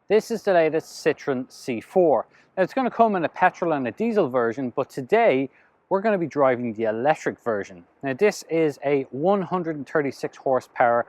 This is the latest Citroën C4. Now it's going to come in a petrol and a diesel version, but today we're going to be driving the electric version. Now this is a 136 horsepower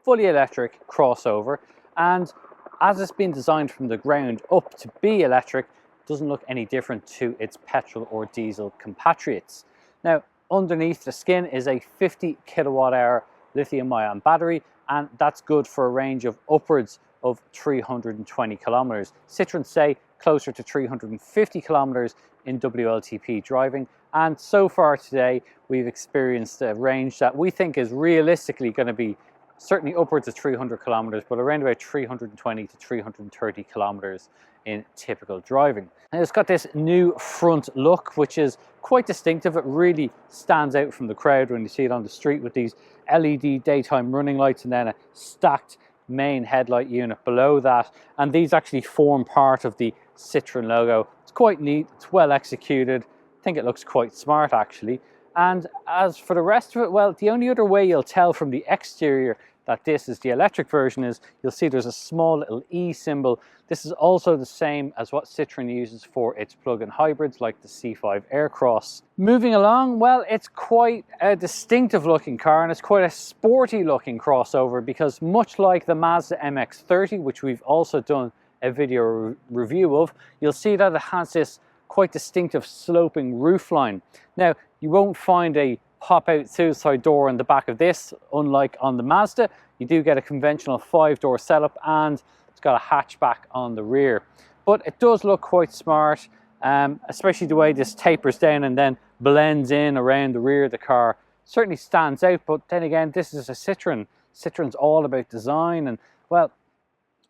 fully electric crossover, and as it's been designed from the ground up to be electric, it doesn't look any different to its petrol or diesel compatriots. Now underneath the skin is a 50 kilowatt hour lithium-ion battery, and that's good for a range of upwards of 320 kilometers. Citroën say closer to 350 kilometers in WLTP driving, and so far today we've experienced a range that we think is realistically going to be certainly upwards of 300 kilometers, but around about 320 to 330 kilometers in typical driving. And it's got this new front look which is quite distinctive. It really stands out from the crowd when you see it on the street with these LED daytime running lights and then a stacked main headlight unit below that, and these actually form part of the Citroën logo. It's quite neat, it's well executed. I think it looks quite smart actually. And as for the rest of it, well, the only other way you'll tell from the exterior that this is the electric version is you'll see there's a small little E symbol. This is also the same as what Citroën uses for its plug-in hybrids like the C5 Aircross. Moving along, well, it's quite a distinctive looking car, and it's quite a sporty looking crossover because much like the Mazda MX-30, which we've also done a video review of, you'll see that it has this quite distinctive sloping roofline. Now, you won't find a pop-out suicide door in the back of this, unlike on the Mazda. You do get a conventional 5-door setup, and it's got a hatchback on the rear. But it does look quite smart, especially the way this tapers down and then blends in around the rear of the car. Certainly stands out, but then again, this is a Citroën. Citroën's all about design, and well,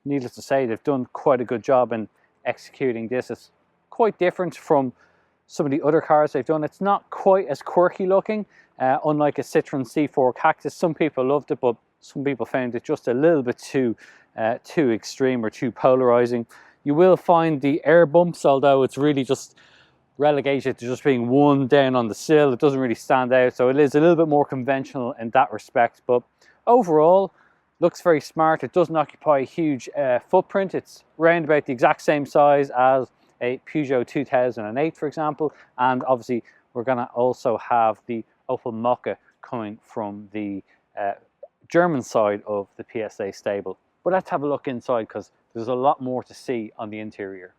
needless to say, they've done quite a good job in executing this. It's quite different from some of the other cars they've done. It's not quite as quirky looking, unlike a Citroën C4 Cactus. Some people loved it, but some people found it just a little bit too extreme or too polarizing. You will find the air bumps, although it's really just relegated to just being one down on the sill. It doesn't really stand out, so it is a little bit more conventional in that respect. But overall, looks very smart. It doesn't occupy a huge footprint. It's around about the exact same size as a Peugeot 2008, for example, and obviously we're going to also have the Opel Mokka coming from the German side of the PSA stable. But let's have a look inside because there's a lot more to see on the interior.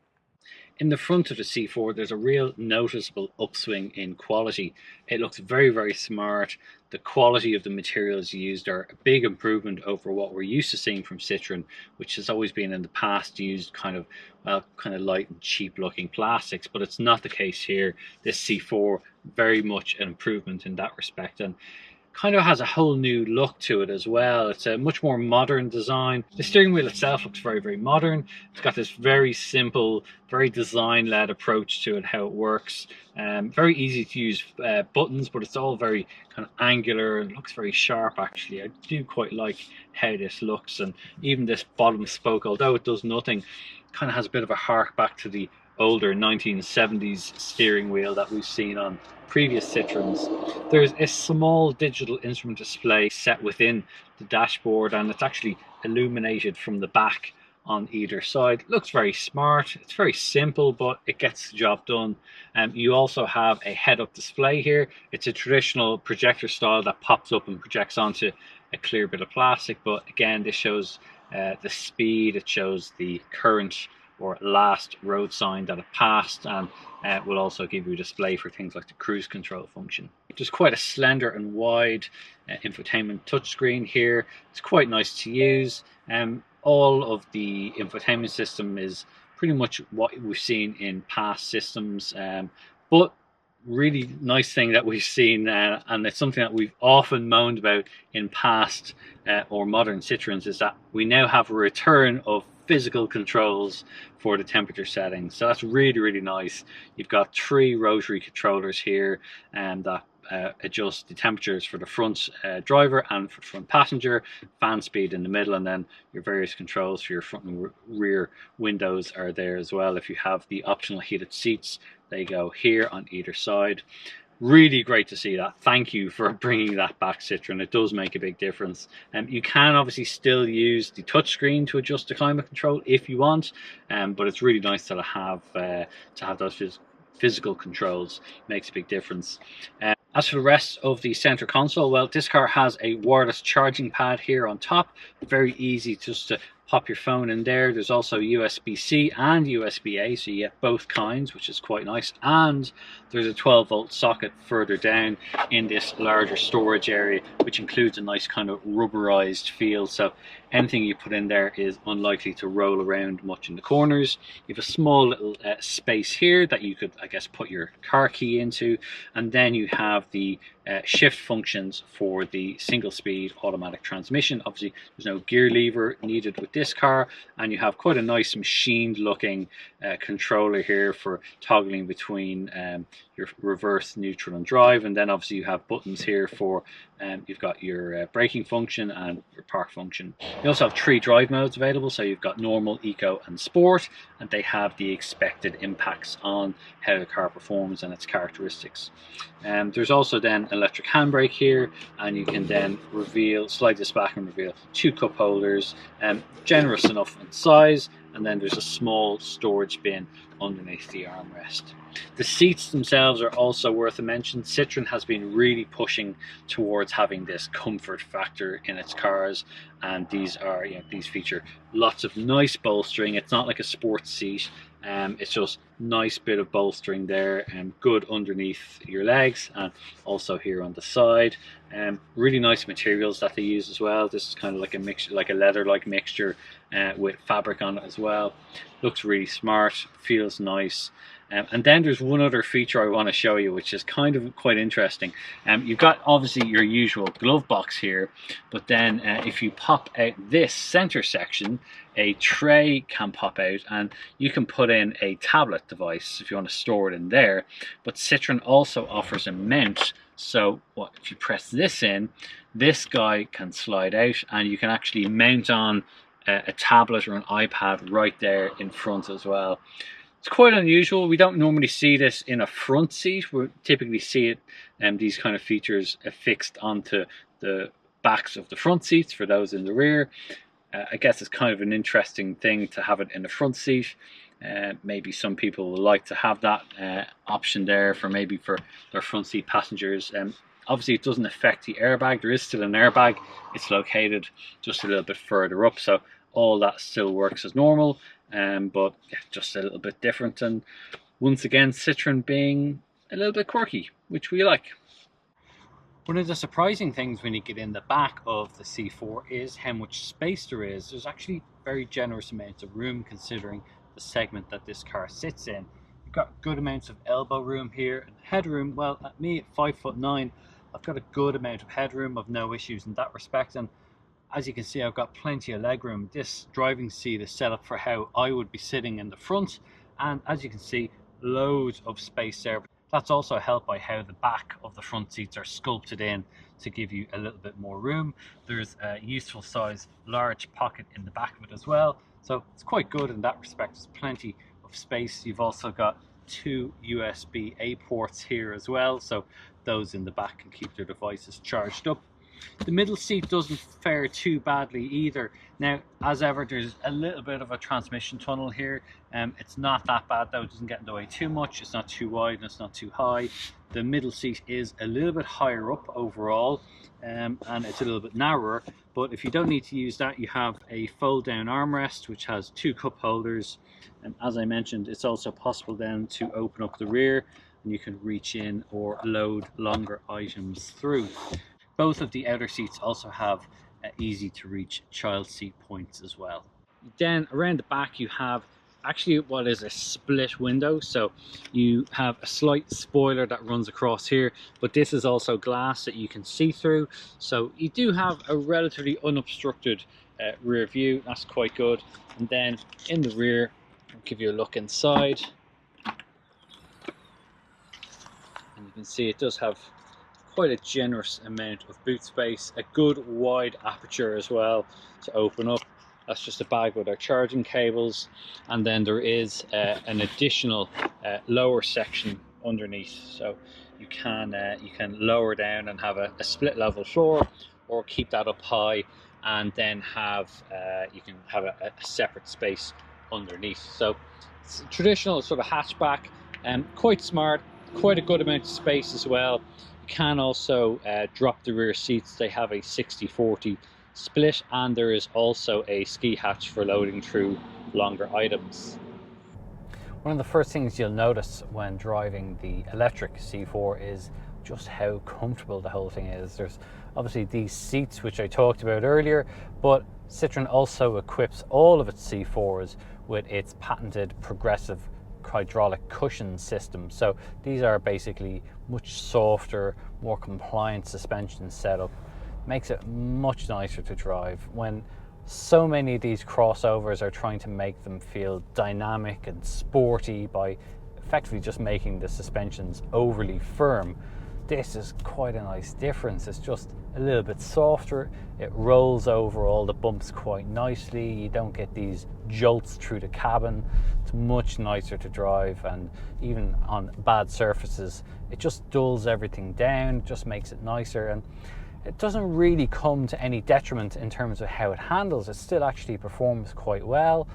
In the front of the C4, there's a real noticeable upswing in quality. It looks very, very smart. The quality of the materials used are a big improvement over what we're used to seeing from Citroën, which has always been in the past used kind of light and cheap looking plastics, but it's not the case here. This C4, very much an improvement in that respect, and kind of has a whole new look to it as well. It's a much more modern design. The steering wheel itself looks very, very modern. It's got this very simple, very design-led approach to it, how it works. Very easy to use buttons, but it's all very kind of angular and looks very sharp actually. I do quite like how this looks, and even this bottom spoke, although it does nothing, kind of has a bit of a hark back to the older 1970s steering wheel that we've seen on previous Citroëns. There's a small digital instrument display set within the dashboard, and it's actually illuminated from the back on either side. It looks very smart. It's very simple, but it gets the job done. You also have a head-up display here. It's a traditional projector style that pops up and projects onto a clear bit of plastic, but again, this shows the speed, it shows the current or last road sign that it passed, and will also give you a display for things like the cruise control function. There's quite a slender and wide infotainment touchscreen here. It's quite nice to use. All of the infotainment system is pretty much what we've seen in past systems, but really nice thing that we've seen, and it's something that we've often moaned about in past or modern Citroëns, is that we now have a return of physical controls for the temperature settings. So that's really, really nice. You've got 3 rotary controllers here, and that adjust the temperatures for the front driver and for the front passenger, fan speed in the middle, and then your various controls for your front and rear windows are there as well. If you have the optional heated seats, they go here on either side. Really great to see that. Thank you for bringing that back, Citroën. It does make a big difference. You can obviously still use the touchscreen to adjust the climate control if you want, but it's really nice to have those physical controls. Makes a big difference. As for the rest of the center console, well, this car has a wireless charging pad here on top. Very easy just to pop your phone in there. There's also USB-C and USB-A, so you get both kinds, which is quite nice. And there's a 12-volt socket further down in this larger storage area, which includes a nice kind of rubberized feel. So anything you put in there is unlikely to roll around much in the corners. You have a small little space here that you could, I guess, put your car key into. And then you have the shift functions for the single speed automatic transmission. Obviously there's no gear lever needed with this car, and you have quite a nice machined looking controller here for toggling between your reverse, neutral and drive. And then obviously you have buttons here for you've got your braking function and your park function. You also have 3 drive modes available, so you've got normal, eco and sport, and they have the expected impacts on how the car performs and its characteristics. There's also then electric handbrake here, and you can then slide this back and reveal 2 cup holders, generous enough in size, and then there's a small storage bin underneath the armrest. The seats themselves are also worth a mention. Citroën has been really pushing towards having this comfort factor in its cars, and these feature lots of nice bolstering. It's not like a sports seat. It's just nice bit of bolstering there, and good underneath your legs and also here on the side. Really nice materials that they use as well. This is kind of like a mixture, like a leather-like mixture with fabric on it as well. Looks really smart, feels nice. And then there's one other feature I want to show you, which is kind of quite interesting. You've got obviously your usual glove box here, but then if you pop out this center section, a tray can pop out, and you can put in a tablet device if you want to store it in there. But Citroën also offers a mount, so if you press this in, this guy can slide out, and you can actually mount on a tablet or an iPad right there in front as well. It's quite unusual. We don't normally see this in a front seat. We typically see it, these kind of features affixed onto the backs of the front seats for those in the rear. I guess it's kind of an interesting thing to have it in the front seat. Maybe some people will like to have that option there for their front seat passengers. Obviously it doesn't affect the airbag. There is still an airbag. It's located just a little bit further up, so all that still works as normal. But yeah, just a little bit different, and once again Citroën being a little bit quirky, which we like. One of the surprising things when you get in the back of the C4 is how much space there is. There's actually very generous amounts of room considering the segment that this car sits in. You've got good amounts of elbow room here, and headroom, well, at me at 5'9", I've got a good amount of headroom. I've no issues in that respect, and as you can see, I've got plenty of legroom. This driving seat is set up for how I would be sitting in the front, and as you can see, loads of space there. That's also helped by how the back of the front seats are sculpted in to give you a little bit more room. There's a useful size large pocket in the back of it as well, so it's quite good in that respect. There's plenty of space. You've also got 2 USB-A ports here as well, so those in the back can keep their devices charged up. The middle seat doesn't fare too badly either. Now, as ever, there's a little bit of a transmission tunnel here. It's not that bad though. It doesn't get in the way too much. It's not too wide and it's not too high. The middle seat is a little bit higher up overall, and it's a little bit narrower. But if you don't need to use that, you have a fold-down armrest which has 2 cup holders. And as I mentioned, it's also possible then to open up the rear, and you can reach in or load longer items through. Both of the outer seats also have easy to reach child seat points as well. Then around the back you have actually what is a split window, so you have a slight spoiler that runs across here, but this is also glass that you can see through, so you do have a relatively unobstructed rear view. That's quite good. And then in the rear, I'll give you a look inside, and you can see it does have quite a generous amount of boot space, a good wide aperture as well to open up. That's just a bag with our charging cables, and then there is an additional lower section underneath, so you can lower down and have a split level floor, or keep that up high and then have you can have a separate space underneath. So it's a traditional sort of hatchback, and quite smart, quite a good amount of space as well. You can also drop the rear seats. They have a 60/40 split, and there is also a ski hatch for loading through longer items. One of the first things you'll notice when driving the electric C4 is just how comfortable the whole thing is. There's obviously these seats which I talked about earlier, but Citroën also equips all of its C4s with its patented progressive hydraulic cushion system. So these are basically much softer, more compliant suspension setup. Makes it much nicer to drive. When so many of these crossovers are trying to make them feel dynamic and sporty by effectively just making the suspensions overly firm, this is quite a nice difference. It's just a little bit softer. It rolls over all the bumps quite nicely. You don't get these jolts through the cabin. It's much nicer to drive, and even on bad surfaces, it just dulls everything down, just makes it nicer. And it doesn't really come to any detriment in terms of how it handles. It still actually performs quite well.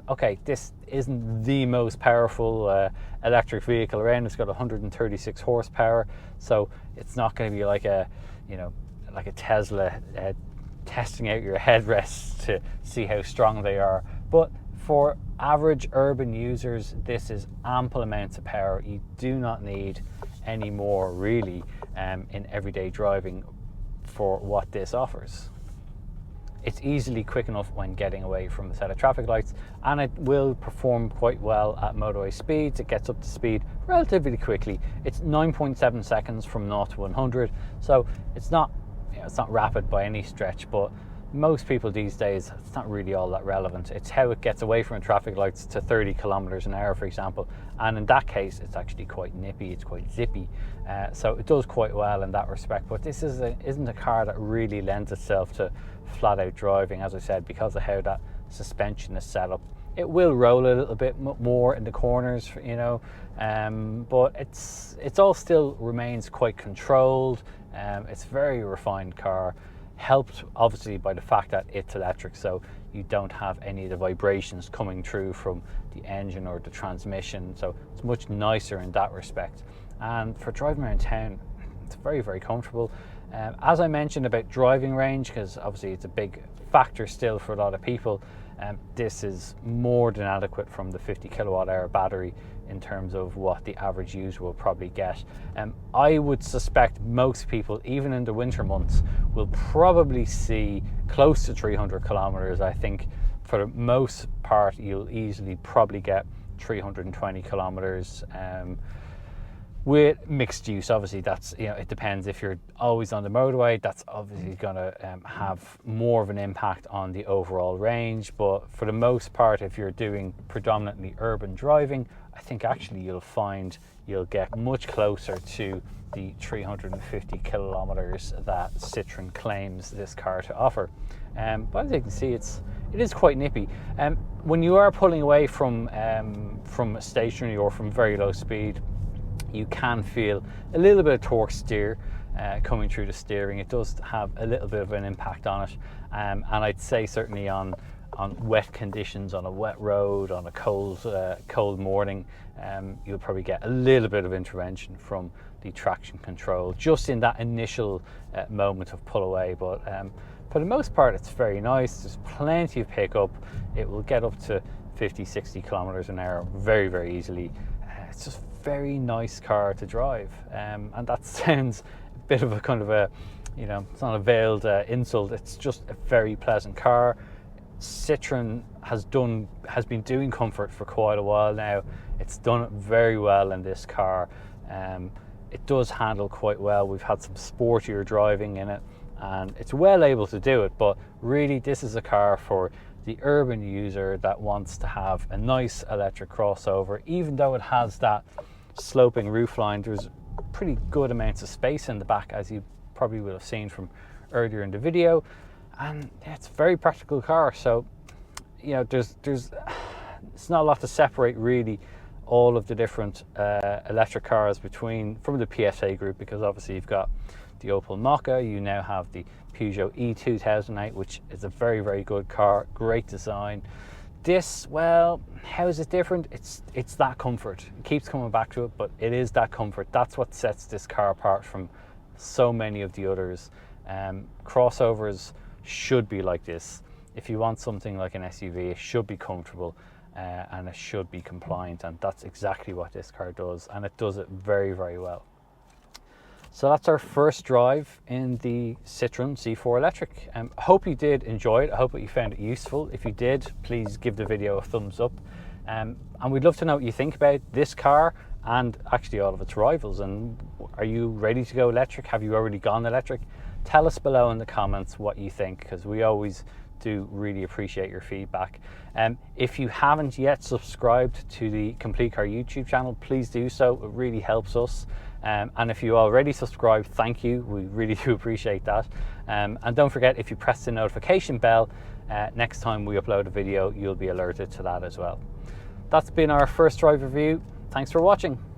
Okay, this isn't the most powerful electric vehicle around. It's got 136 horsepower, so it's not going to be like a, like a Tesla testing out your headrests to see how strong they are. But for average urban users, this is ample amounts of power. You do not need any more really in everyday driving for what this offers. It's easily quick enough when getting away from a set of traffic lights, and it will perform quite well at motorway speeds. It gets up to speed relatively quickly. It's 9.7 seconds from 0 to 100, so it's not rapid by any stretch, but most people these days, it's not really all that relevant. It's how it gets away from traffic lights to 30 kilometers an hour, for example, and in that case it's actually quite nippy, it's quite zippy, so it does quite well in that respect. But this isn't a car that really lends itself to flat out driving, as I said, because of how that suspension is set up. It will roll a little bit more in the corners, but it's all still remains quite controlled. It's a very refined car, helped obviously by the fact that it's electric, so you don't have any of the vibrations coming through from the engine or the transmission, so it's much nicer in that respect. And for driving around town, it's very, very comfortable. As I mentioned about driving range, because obviously it's a big factor still for a lot of people, this is more than adequate from the 50 kilowatt hour battery in terms of what the average user will probably get. I would suspect most people, even in the winter months, will probably see close to 300 kilometers. I think for the most part you'll easily probably get 320 kilometers. With mixed use, obviously that's, it depends. If you're always on the motorway, that's obviously going to have more of an impact on the overall range. But for the most part, if you're doing predominantly urban driving, I think actually you'll find you'll get much closer to the 350 kilometers that Citroën claims this car to offer. But as you can see, it is quite nippy. When you are pulling away from stationary or from very low speed, you can feel a little bit of torque steer coming through the steering. It does have a little bit of an impact on it, and I'd say certainly on wet conditions, on a wet road, on a cold morning, you'll probably get a little bit of intervention from the traction control just in that initial moment of pull away. But for the most part, it's very nice. There's plenty of pickup. It will get up to 50-60 kilometers an hour very, very easily. It's just very nice car to drive, and that sounds a bit of a kind of a, it's not a veiled insult. It's just a very pleasant car. Citroën has been doing comfort for quite a while now. It's done it very well in this car. It does handle quite well. We've had some sportier driving in it, and it's well able to do it. But really, this is a car for the urban user that wants to have a nice electric crossover. Even though it has that sloping roofline, there's pretty good amounts of space in the back, as you probably will have seen from earlier in the video, and it's a very practical car. So there's it's not a lot to separate really all of the different electric cars from the PSA group, because obviously you've got the Opel Mokka, you now have the Peugeot E2008, which is a very, very good car, great design. This, well, how is it different? It's that comfort. It keeps coming back to it, but it is that comfort. That's what sets this car apart from so many of the others. Crossovers should be like this. If you want something like an SUV, it should be comfortable and it should be compliant, and that's exactly what this car does, and it does it very, very well. So that's our first drive in the Citroën C4 Electric. I hope you did enjoy it. I hope that you found it useful. If you did, please give the video a thumbs up. And we'd love to know what you think about this car and actually all of its rivals. And are you ready to go electric? Have you already gone electric? Tell us below in the comments what you think, because we always do really appreciate your feedback. If you haven't yet subscribed to the Complete Car YouTube channel, please do so. It really helps us. And if you already subscribed, thank you. We really do appreciate that. And don't forget, if you press the notification bell, next time we upload a video, you'll be alerted to that as well. That's been our first drive review. Thanks for watching.